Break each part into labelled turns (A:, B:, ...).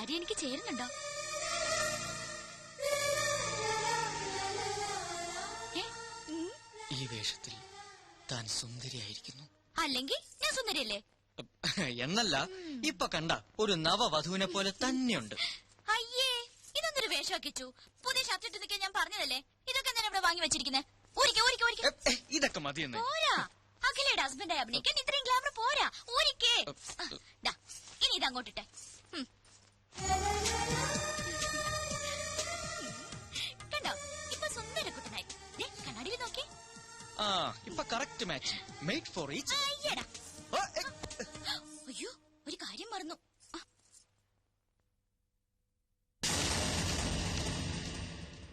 A: സാരി എനിക്ക് ചേരുന്നുണ്ടോ?
B: ഈ വേഷത്തിൽ താൻ സുന്ദരിയായിരിക്കുന്നു.
A: അല്ലെങ്കിൽ ഞാൻ സുന്ദരിയല്ലേ?
B: എന്നല്ല, ഇപ്പൊ കണ്ട ഒരു നവവധുവിനെ പോലെ തന്നെയുണ്ട്.
A: അയ്യേ, ഇതൊന്നൊരു വേഷമാക്കിച്ചു. പുതിയ ഷർട്ട് ഇട്ട് നിൽക്കാൻ ഞാൻ പറഞ്ഞതല്ലേ. ഇതൊക്കെ എന്തിനാ ഇവിടെ വാങ്ങി വെച്ചിരിക്കുന്നത്?
B: ഇതൊക്കെ മതിയെന്ന്.
A: പോരാ, അഖിലയുടെ ഹസ്ബൻഡായി അഭിനയിക്കാൻ ഇത്രയും ഗ്ലാമർ പോരാ. ഊരിക്കേ. ഇനി ഇതങ്ങോട്ടിട്ടെ. കണ്ടോ, ഇപ്പൊ സുന്ദര കുട്ടനായി. കണ്ണാടിയിൽ നോക്കി.
B: ഇപ്പൊ correct match. Made for each.
A: അയ്യോ, ഒരു കാര്യം മറന്നു.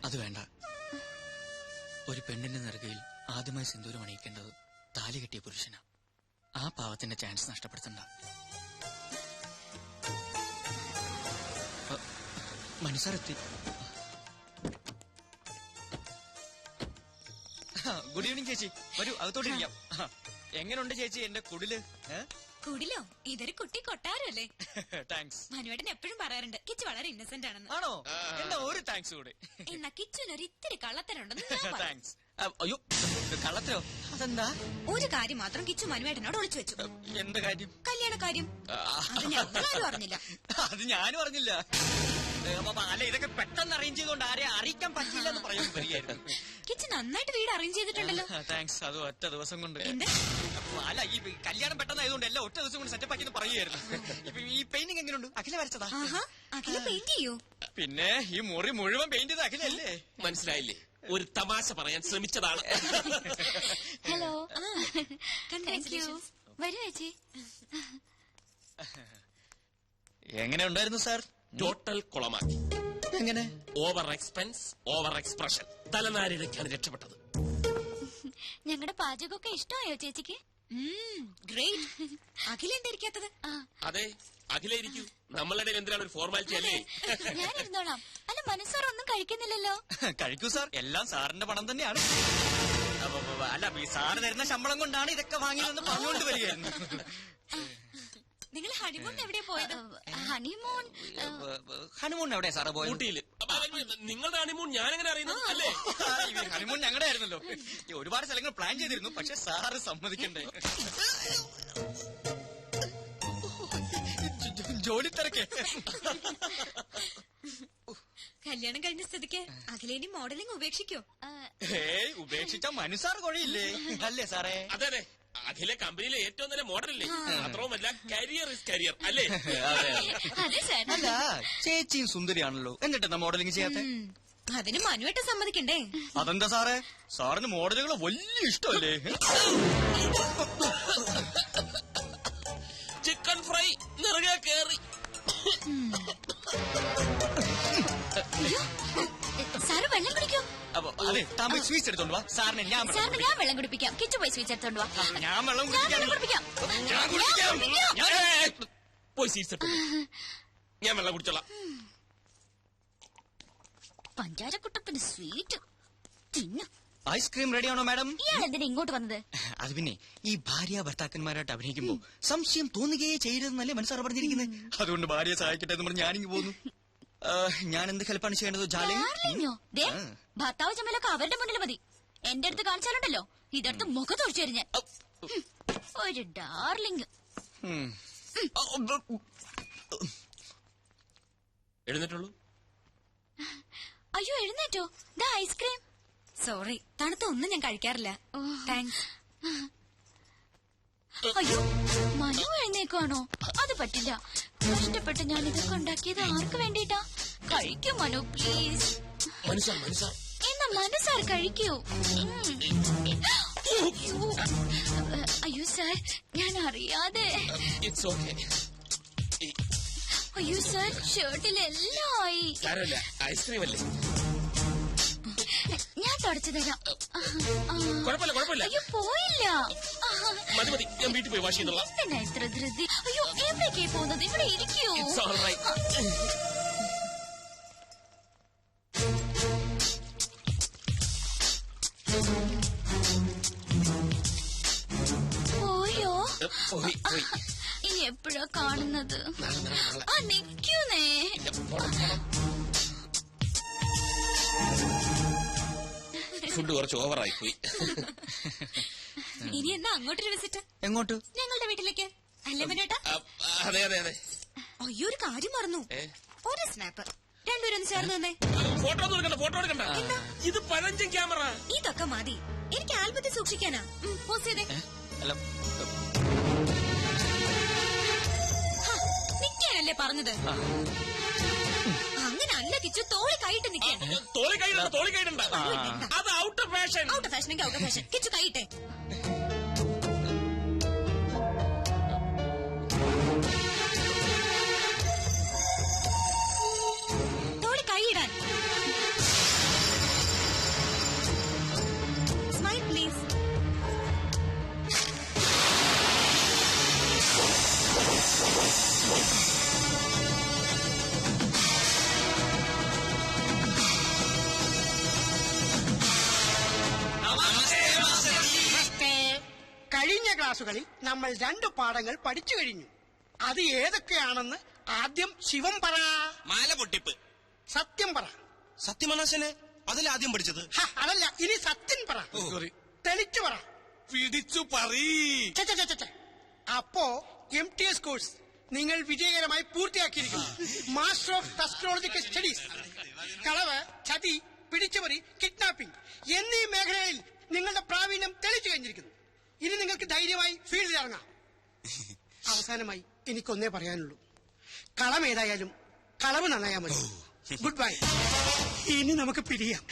B: അത് വേണ്ട. ഒരു പെണ്ണിന്റെ നെറുകയിൽ ആദ്യമായി സിന്ദൂരം അണിയിക്കേണ്ടത് താലി കെട്ടിയ പുരുഷനാ. ആ പാവത്തിന്റെ ചാൻസ് നഷ്ടപ്പെടുത്തണ്ട. മനസ്സാരെത്തി. ഗുഡ് ഈവനിങ് ചേച്ചി, വരൂ അകത്തോട്ടിരിക്കാം. എങ്ങനെയുണ്ട് ചേച്ചി എന്റെ കുടില്?
A: കുടിലോ? ഇതൊരു കുട്ടി കൊട്ടാരല്ലേ.
B: താങ്ക്സ്.
A: മനുവേട്ടൻ എപ്പോഴും പറയാറുണ്ട് കിച്ചു വളരെ ഇന്നസെന്റ് ആണെന്ന്.
B: ആണോ? എന്താ ഒരു താങ്ക്സ് കൂടെ.
A: എന്നാ കിച്ചുവിനൊരു ഇത്തിരി കള്ളത്തനുണ്ടെന്ന്.
B: താങ്ക്സ്. അയ്യോ, കള്ളത്തരോ? അതെന്താ?
A: ഒരു കാര്യം മാത്രം കിച്ചു മനുവേട്ടനോട് ഒളിച്ചു വെച്ചു.
B: എന്ത് കാര്യം?
A: കല്യാണ കാര്യം. അത് ഞങ്ങളാരും അറിഞ്ഞില്ല.
B: അത് ഞാനും അറിഞ്ഞില്ല. അല്ല, ഇതൊക്കെ പെട്ടെന്ന് അറേഞ്ച് ചെയ്തുകൊണ്ട് ആരെ അറിയിക്കാൻ പറ്റില്ല എന്ന് പറയാൻ വരികയായിരുന്നു.
A: കിച്ചു നന്നായിട്ട് വീട് അറേഞ്ച് ചെയ്തിട്ടുണ്ടല്ലോ.
B: താങ്ക്സ്. അത് ഒറ്റ ദിവസം കൊണ്ട്. അല്ല, ഈ കല്യാണം പെട്ടെന്നായതുകൊണ്ട് എല്ലാം ഒറ്റ ദിവസം കൊണ്ട് സെറ്റപ്പ് ആക്കി പറയുകയായിരുന്നു. ഇപ്പൊ ഈ പെയിന്റിംഗ് എങ്ങനെയുണ്ട്? അഖില വരച്ചതാ?
A: അഖില പെയിന്റ് ചെയ്യൂ?
B: പിന്നെ ഈ മുറി മുഴുവൻ പെയിന്റ് ചെയ്ത് അഖിലല്ലേ?
C: മനസ്സിലായില്ലേ? ഒരു തമാശ പറയാൻ ശ്രമിച്ചതാണ്.
A: ഹലോ, വരൂ ചേച്ചി.
B: എങ്ങനെ ഉണ്ടായിരുന്നു സാർ?
C: ടോട്ടൽ കുളമാക്കി.
B: എങ്ങനെ?
C: Over expense, over expression. തലനാരിഴയ്ക്കാണ് രക്ഷപ്പെട്ടത്.
A: ഞങ്ങളുടെ പാചകമൊക്കെ ഇഷ്ടമായോ ചേച്ചിക്ക്? ഗ്രേറ്റ്. അഖില എന്തായിരിക്കാത്തത്?
C: അതെ, അഖില ഇരിക്കൂ. നമ്മളുടെ എന്തിനാണ് ഒരു ഫോർമാലിറ്റി അല്ലേ?
A: ഞാൻ ഇരുന്നോളാം. അല്ല, മനസ്സാർ ഒന്നും കഴിക്കുന്നില്ലല്ലോ.
B: കഴിക്കൂ സാർ, എല്ലാം സാറിന്റെ പണം തന്നെയാണ്. അല്ല, സാറ് തരുന്ന ശമ്പളം കൊണ്ടാണ് ഇതൊക്കെ വാങ്ങിയതെന്ന് പറഞ്ഞുകൊണ്ട് വരികയായിരുന്നു.
A: നിങ്ങൾ ഹണിമൂൺ എവിടെയാ പോയത്? ഹണിമൂൺ
B: എവിടെയാ സാറ് പോയത്?
C: ഊട്ടിയില്. നിങ്ങളുടെ ഹണിമൂൺ ഞാനെങ്ങനെ അറിയുന്നു? അല്ലേ,
B: ഹണിമൂൺ ഞങ്ങളുടെ ആയിരുന്നല്ലോ. ഒരുപാട് സ്ഥലങ്ങൾ പ്ലാൻ ചെയ്തിരുന്നു, പക്ഷെ സാറ് സമ്മതിക്കണ്ടേ. ജോലി തിരക്കേ.
A: കല്യാണം കഴിഞ്ഞ സ്ഥിതിക്ക് അഖിലേനി മോഡലിംഗ് ഉപേക്ഷിക്കോ?
B: ഉപേക്ഷിച്ച മനുസാർ കൊഴിയില്ലേ? അല്ലേ സാറേ?
C: അതെ അതെ, അഖിലെ കമ്പനിയിലെ ഏറ്റവും നല്ല മോഡലല്ലേ. മാത്രവുമല്ല, കരിയർ ഇസ് കരിയർ അല്ലേ?
B: അല്ല, ചേച്ചിയും സുന്ദരിയാണല്ലോ, എന്നിട്ടെന്താ മോഡലിംഗ് ചെയ്യാത്ത?
A: അതിന് മനുവായിട്ട് സമ്മതിക്കണ്ടേ?
B: അതെന്താ സാറേ, സാറിന് മോഡലുകൾ വലിയ ഇഷ്ടമല്ലേ?
C: ചിക്കൻ ഫ്രൈ നിറയെ കയറി.
A: സാറ് വെള്ളം കുടിക്കോ?
B: അതെ, താൻ സ്വീറ്റ്സ് എടുത്തോണ്ട് വാ. സാറിന് ഞാൻ
A: വെള്ളം കുടിപ്പിക്കാം. കിച്ചു പോയി സ്വീറ്റ്സ് എടുത്തോണ്ട് വാ.
B: ഞാൻ വെള്ളം കുടിപ്പിക്കാം.
C: പോയി സ്വീറ്റ്സ് എടുത്തു. ഞാൻ വെള്ളം കുടിച്ചോളാം.
A: പഞ്ചാരക്കുട്ടപ്പന് സ്വീറ്റ് തിന്നു.
B: ഐസ്ക്രീം റെഡിയാണോ മാഡം?
A: ഇയാൾ എന്തിനാ ഇങ്ങോട്ട് വന്നത്?
B: അത് പിന്നെ ഈ ഭാര്യ ഭർത്താക്കന്മാരായിട്ട് അഭിനയിക്കുമ്പോ സംശയം തോന്നുകയേ ചെയ്യരുതെന്നല്ലേ മനസ്സാർ പറഞ്ഞിരിക്കുന്നത്. അതുകൊണ്ട് ഭാര്യയെ സഹായിക്കട്ടെ എന്ന് പറഞ്ഞ് ഞാനിങ്ങ് പോന്നു. ഞാൻ എന്ത് ഹെൽപ്പാണ് ചെയ്യേണ്ടത്?
A: ഭർത്താവ് ചമ്മലൊക്കെ അവരുടെ മുന്നിൽ മതി. എന്റെ അടുത്ത് കാണിച്ചാലുണ്ടല്ലോ, ഇതെടുത്ത് മുഖത്തൊഴിച്ചു തരും ഞാൻ. ഒരു ഡാർലിംഗ്.
C: എഴുന്നേറ്റുള്ളൂ.
A: അയ്യോ, എഴുന്നേറ്റോ? ദാ ഐസ്ക്രീം. സോറി, തണുത്ത ഒന്നും ഞാൻ കഴിക്കാറില്ല. താങ്ക്സ്. അയ്യോ, മനു എഴുന്നേക്കാണോ? അത് പറ്റില്ല. കഷ്ടപ്പെട്ട് ഞാൻ ഇതൊക്കെ ഉണ്ടാക്കിയത് ആർക്ക് വേണ്ടിട്ടാ? കഴിക്കൂ മനു, പ്ലീസ്. എന്നാ മനസ്സാർ കഴിക്കൂ. അയ്യോ സാർ, ഞാൻ അറിയാതെ. അയ്യോ സാർ, ഷർട്ടിലെല്ലാം ആയി.
C: ഐസ്ക്രീം അല്ലേ?
A: ഞാൻ തുടച്ചു തരാം.
C: കുഴപ്പമില്ല.
A: അയ്യോ, പോയില്ല.
C: മതി, ഞാൻ വീട്ടിൽ പോയി വാഷ് ചെയ്തോളാം.
A: എന്തിനാ ഇത്ര ധൃതി? അയ്യോ, എവിടേക്കേ പോകുന്നത്? ഇവിടെ ഇരിക്കൂ. പോയോ?
C: പോയി.
A: ഇനി എപ്പോഴാ കാണുന്നത്? ആ നിക്കൂന്നേ.
C: ഫുഡ് കുറച്ച് ഓവറായി പോയി.
A: ഇനി എന്നാ അങ്ങോട്ടൊരു വിസിറ്റ്?
B: എങ്ങോട്ട്?
A: ഞങ്ങളുടെ വീട്ടിലേക്ക് അല്ലേ മനേട്ടാ?
C: അതെ അതെ അതെ.
A: അയ്യോ ഒരു കാര്യം മറന്നു. ഒരു സ്നാപ്പ് രണ്ടുപേരും ചേർന്ന് തന്നെ.
C: ഫോട്ടോ എടുക്കണ്ട, ഫോട്ടോ എടുക്കണ്ട. ഇത് പഴഞ്ചൻ ക്യാമറ.
A: ഇതൊക്കെ മതി, എനിക്ക് ആൽബത്തിൽ സൂക്ഷിക്കാനാ. പോസ്റ്റ് ചെയ്തേ.
B: അല്ല,
A: നിക്കാനല്ലേ പറഞ്ഞത്? അങ്ങനെ അല്ല കിച്ചു, തോളി കൈയിട്ട് നിൽക്കാൻ.
C: തോളി കൈയിടണ്ട, തോളി കൈയിടണ്ട. അത് out of fashion.
A: Out of fashion, out of fashion. Kichu കൈയിട്ടെ. തോളി കൈയിടാൻ. Smile please.
D: കഴിഞ്ഞ ക്ലാസുകളിൽ നമ്മൾ 2 പാഠങ്ങൾ പഠിച്ചു കഴിഞ്ഞു. അത് ഏതൊക്കെയാണെന്ന് ആദ്യം ശിവം പറ.
C: മാല പൊട്ടിപ്പ്.
D: സത്യം പറ.
C: സത്യമനാശനെ അതിലാദ്യം പഠിച്ചത്.
D: അതല്ല, ഇനി സത്യം പറ. തെളിച്ചു പറ.
C: പിടിച്ചു പറീ.
D: അപ്പോ MTS കോഴ്സ് നിങ്ങൾ വിജയകരമായി പൂർത്തിയാക്കിയിരിക്കുന്നു. Master of astrological studies. കളവ്, ചതി, പിടിച്ചുപറി, കിഡ്നാപ്പിംഗ് എന്നീ മേഖലയിൽ നിങ്ങളുടെ പ്രാവീണ്യം തെളിച്ചു കഴിഞ്ഞിരിക്കുന്നു. ഇനി നിങ്ങൾക്ക് ധൈര്യമായി ഫീൽഡിൽ ഇറങ്ങാം. അവസാനമായി എനിക്കൊന്നേ പറയാനുള്ളൂ, കളമേതായാലും കളവ് നന്നായാ മതി. Good bye. ഇനി നമുക്ക് പിരിയാം.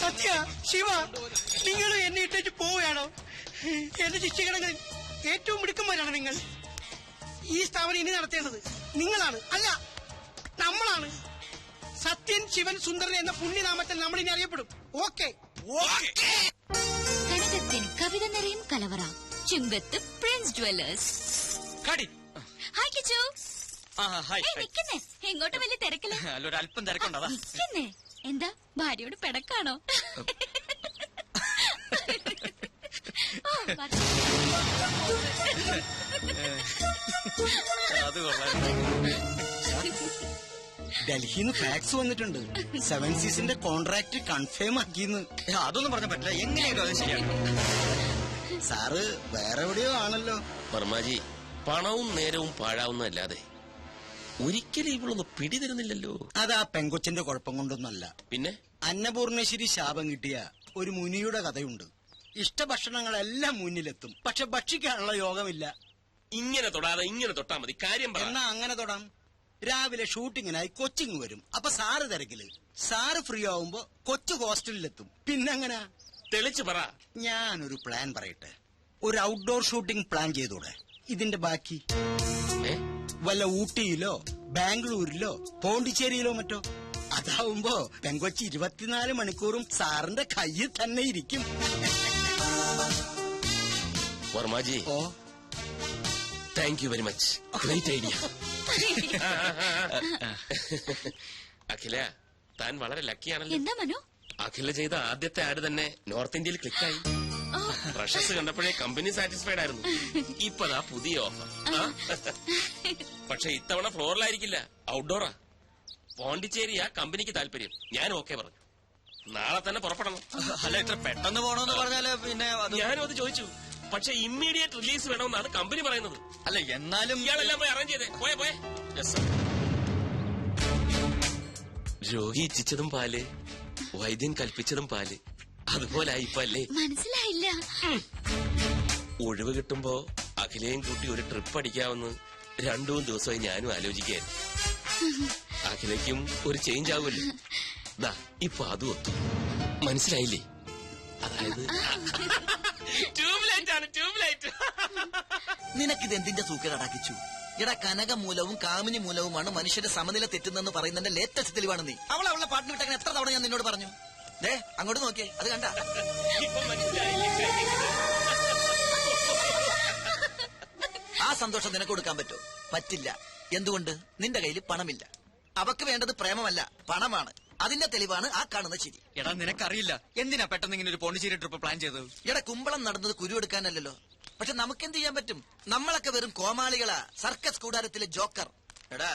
D: സത്യ, ശിവ, നിങ്ങളും എന്നെ ഇട്ടേച്ച് പോവുകയാണോ? എന്റെ ശിക്ഷകണങ്ങളിൽ ഏറ്റവും മിടുക്കന്മാരാണ് നിങ്ങൾ. ഈ സ്ഥാപനം ഇനി നടത്തേണ്ടത് നിങ്ങളാണ്, അല്ല നമ്മളാണ്. സത്യൻ, ശിവൻ, സുന്ദരൻ എന്ന പുണ്യനാമത്തിൽ നമ്മൾ ഇനി അറിയപ്പെടും. ഓക്കെ.
A: കനകത്തിന് കവിത നിറയും കലവറ. ചുങ്കത്ത് പ്രിൻസ് ജ്വല്ലേഴ്സ്. ഹായ് കിച്ചു. നിക്കുന്നേ, എങ്ങോട്ട് വലിയ തിരക്കില്ല?
B: അല്ല, ഒരു അല്പം തിരക്കുണ്ടതാ.
A: നിക്കുന്നേ. എന്താ ഭാര്യയോട് പിടക്കാണോ?
B: അത് കൊള്ളാം.
E: ഡൽഹിന്ന് ഫാക്സ് വന്നിട്ടുണ്ട്. 7 സീസിന്റെ കോൺട്രാക്ട് കൺഫേം ആക്കിന്ന്.
B: അതൊന്നും പറഞ്ഞ പറ്റില്ല. എങ്ങനെയാലും അത് ശരിയാണ്.
E: സാറ് വേറെ എവിടെയോ ആണല്ലോ.
C: വർമാജി, പണവും നേരവും പാഴാവുന്നതല്ലാതെ ഒരിക്കലും ഇവളൊന്ന് പിടിതരുന്നില്ലല്ലോ.
E: അത് ആ പെങ്കൊച്ചിന്റെ കുഴപ്പം കൊണ്ടൊന്നല്ല.
C: പിന്നെ
E: അന്നപൂർണേശ്വരി ശാപം കിട്ടിയ ഒരു മുനിയുടെ കഥയുണ്ട്. ഇഷ്ടഭക്ഷണങ്ങളെല്ലാം മുന്നിലെത്തും, പക്ഷെ ഭക്ഷിക്കാനുള്ള യോഗമില്ല.
C: ഇങ്ങനെ തൊടാതെ ഇങ്ങനെ തൊട്ടാ മതി. കാര്യം പറ.
E: എന്നാ അങ്ങനെ തൊടാം. രാവിലെ ഷൂട്ടിങ്ങിനായി കൊച്ചിങ് വരും. അപ്പൊ സാറ് തിരക്കില്. സാറ് ഫ്രീ ആവുമ്പോ കൊച്ചു ഹോസ്റ്റലിലെത്തും. പിന്നെങ്ങനെ?
C: തെളിച്ചു പറ.
E: ഞാനൊരു പ്ലാൻ പറയട്ടെ. ഒരു ഔട്ട്ഡോർ ഷൂട്ടിംഗ് പ്ലാൻ ചെയ്തൂടെ? ഇതിന്റെ ബാക്കി വല്ല ഊട്ടിയിലോ ബാംഗ്ലൂരിലോ പോണ്ടിച്ചേരിയിലോ മറ്റോ. അതാവുമ്പോ പെങ്കൊച്ചി 24 മണിക്കൂറും സാറിന്റെ കയ്യിൽ തന്നെ ഇരിക്കും.
C: വർമാജി,
E: ഓ,
C: thank you very much. Great idea. Akhila, താൻ വളരെ ലക്കിയാണല്ലോ.
A: എന്താ മനു?
C: അഖില ചെയ്ത ആദ്യത്തെ ആഡ് തന്നെ നോർത്ത് ഇന്ത്യയിൽ ക്ലിക്കായി. പ്രഷസ് കണ്ടപ്പോഴേ കമ്പനി സാറ്റിസ്ഫൈഡ് ആയിരുന്നു. ഇപ്പതാ പുതിയ ഓഫർ. പക്ഷെ ഇത്തവണ ഫ്ലോറിലായിരിക്കില്ല, ഔട്ട്ഡോറാ. പോണ്ടിച്ചേരിയാ കമ്പനിക്ക് താല്പര്യം. ഞാൻ ഓക്കെ പറഞ്ഞു. നാളെ തന്നെ പുറപ്പെടണം.
B: അല്ല, ഇത്ര പെട്ടെന്ന് പോണോന്ന് പറഞ്ഞാല് പിന്നെ
C: ഞാനും അത് ചോദിച്ചു. പക്ഷെ ഇമ്മീഡിയറ്റ് റിലീസ് വേണമെന്നാണ് കമ്പനി പറയുന്നത്.
B: അല്ല, എന്നാലും
C: ഇയാളെല്ലാം പോയി അറേഞ്ച് ചെയ്തേ. പോയെ പോയെ. രോഗി ഇച്ഛിച്ചതും പാല്, വൈദ്യൻ കൽപ്പിച്ചതും പാല്. അതുപോലായി ഇപ്പൊ അല്ലേ?
A: മനസ്സിലായില്ല.
C: ഒഴിവ് കിട്ടുമ്പോ അഖിലയും കൂട്ടി ഒരു ട്രിപ്പ് അടിക്കാമെന്ന് 2-3 ദിവസമായി ഞാനും ആലോചിക്കാൻ. അഖിലയ്ക്കും ഒരു ചേഞ്ച് ആവുമല്ലോ. ദാ ഇപ്പൊ അതും ഒത്തു. മനസ്സിലായില്ലേ? അതായത് ട്യൂബ്ലൈറ്റ് ആണ്, ട്യൂബ്ലൈറ്റ്.
F: നിനക്കിത് എന്തിന്റെ സൂക്കേടാക്കിച്ചു? എടാ, കനകമൂലവും കാമിനി മൂലവുമാണ് മനുഷ്യന്റെ സമനില തെറ്റുന്നെന്ന് പറയുന്നതിന്റെ ലേറ്റസ്റ്റ് തെളിവാണ് നീ. അവളെ പാട്ടിന് വിട്ടങ്ങനെ എത്ര തവണ ഞാൻ നിന്നോട് പറഞ്ഞു. ദേ അങ്ങോട്ട് നോക്കിയേ, അത് കണ്ട. ആ സന്തോഷം നിനക്ക് കൊടുക്കാൻ പറ്റോ? പറ്റില്ല. എന്തുകൊണ്ട്? നിന്റെ കയ്യിൽ പണമില്ല. അവക്ക് വേണ്ടത് പ്രേമമല്ല, പണമാണ്. അതിന്റെ തെളിവാണ് ആ കാണുന്ന ചിരി.
B: എടാ, നിനക്കറിയില്ല എന്തിനാ പെട്ടെന്ന് ഇങ്ങനെ ഒരു പോണ്ടിച്ചേരി ട്രിപ്പ് പ്ലാൻ ചെയ്തത്?
F: എടാ, കുമ്പളം നടന്നത് കുരുവെടുക്കാനല്ലോ, പക്ഷെ നമുക്ക് എന്ത് ചെയ്യാൻ പറ്റും? നമ്മളൊക്കെ വെറും കോമാളികളാ, സർക്കസ് കൂടാരത്തിലെ ജോക്കർ. എടാ,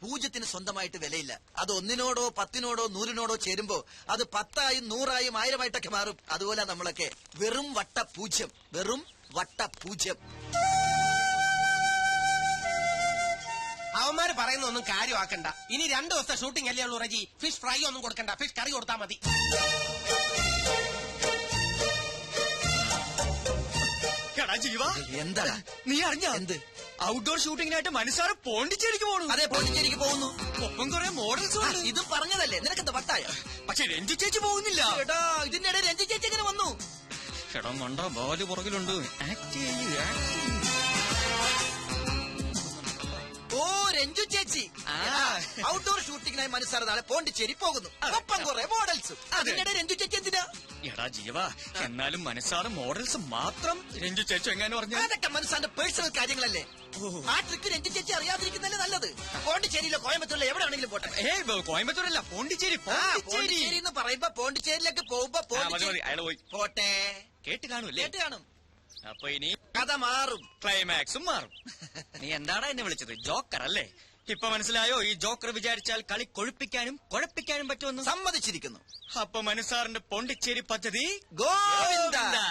F: പൂജ്യത്തിന് സ്വന്തമായിട്ട് വിലയില്ല. അത് 1-നോടോ 10-നോടോ 100-നോടോ ചേരുമ്പോ അത് 10ആയും 100ആയും 1000ആയിട്ടൊക്കെ മാറും. അതുപോലെ നമ്മളൊക്കെ വെറും വട്ട പൂജ്യം, വെറും വട്ട പൂജ്യം.
G: അവന്മാര് പറയുന്ന ഒന്നും കാര്യമാക്കണ്ട. ഇനി 2 ദിവസത്തെ ഷൂട്ടിംഗ് അല്ലേ ഉള്ളൂ റജി. ഫിഷ് ഫ്രൈ ഒന്നും കൊടുക്കണ്ട, ഫിഷ് കറി കൊടുത്താൽ മതി.
B: എടാ ജീവ,
F: എന്താ
B: നീ അറിഞ്ഞ
F: എന്ത്?
B: ഔട്ട്ഡോർ ഷൂട്ടിങ്ങിനായിട്ട് മനസ്സാറ് പോണ്ടിച്ചേരിക്ക് പോണു.
F: അതെ, പോണ്ടിച്ചേരിക്ക് പോകുന്നു.
B: ഒപ്പം കുറെ മോഡൽസ് ഉണ്ട്.
F: ഇതും പറഞ്ഞതല്ലേ, നിനക്കെന്താ വട്ടായ?
B: പക്ഷെ രഞ്ജു ചേച്ചി പോകുന്നില്ല.
F: എടാ, ഇതിന്റെ ഇടയിൽ രഞ്ജി ചേച്ചി എങ്ങനെ വന്നു?
B: എടാ മണ്ട, ബാല് പുറകിലുണ്ട്. ആക്ട് ചെയ്യ്, ആക്ട് ചെയ്യ്.
F: ഓ, രഞ്ജു ചേച്ചി.
B: ആ.
F: ഔട്ട്ഡോർ ഷൂട്ടിങ്ങിനായി മനസ്സാറ് നാളെ പോണ്ടിച്ചേരി പോകുന്നു. ഒപ്പം കുറെ മോഡൽസും. അതിനിടെ രഞ്ജു ചേച്ചി എന്തിനാ?
B: എടാ ജീവ, എന്നാലും മനസ്സാറ് മോഡൽസ് മാത്രം രഞ്ജു ചേച്ചി എങ്ങനെ പറഞ്ഞു?
F: അതൊക്കെ മനസ്സാന്റെ പേഴ്സണൽ കാര്യങ്ങളല്ലേ. ആ ട്രിക്ക് രഞ്ജു ചേച്ചി അറിയാതിരിക്കുന്നല്ലേ നല്ലത്. പോണ്ടിച്ചേരിയിലോ കോയമ്പത്തൂരിലോ എവിടെയാണെങ്കിലും പോട്ടെ.
B: കോയമ്പത്തൂരല്ല, പോണ്ടിച്ചേരി.
F: പോണ്ടിച്ചേരി എന്ന് പറയുമ്പോ പോണ്ടിച്ചേരിയിലേക്ക് പോകുമ്പോ
B: അയാള് പോയി.
F: പോട്ടെ.
B: കേട്ട് കാണൂല്ലേ?
F: കേട്ട് കാണും.
B: അപ്പൊ ഇനി
F: കഥ മാറും,
B: ക്ലൈമാക്സും മാറും. നീ എന്താടാ എന്നെ വിളിച്ചത്? ജോക്കർ അല്ലേ? ഇപ്പൊ മനസ്സിലായോ ഈ ജോക്കർ വിചാരിച്ചാൽ കളി കൊഴുപ്പിക്കാനും കുഴപ്പിക്കാനും പറ്റുമെന്ന്?
F: സമ്മതിച്ചിരിക്കുന്നു.
B: അപ്പൊ മനസ്സാറിന്റെ പോണ്ടിച്ചേരി പദ്ധതി
F: ഗോവിന്ദ.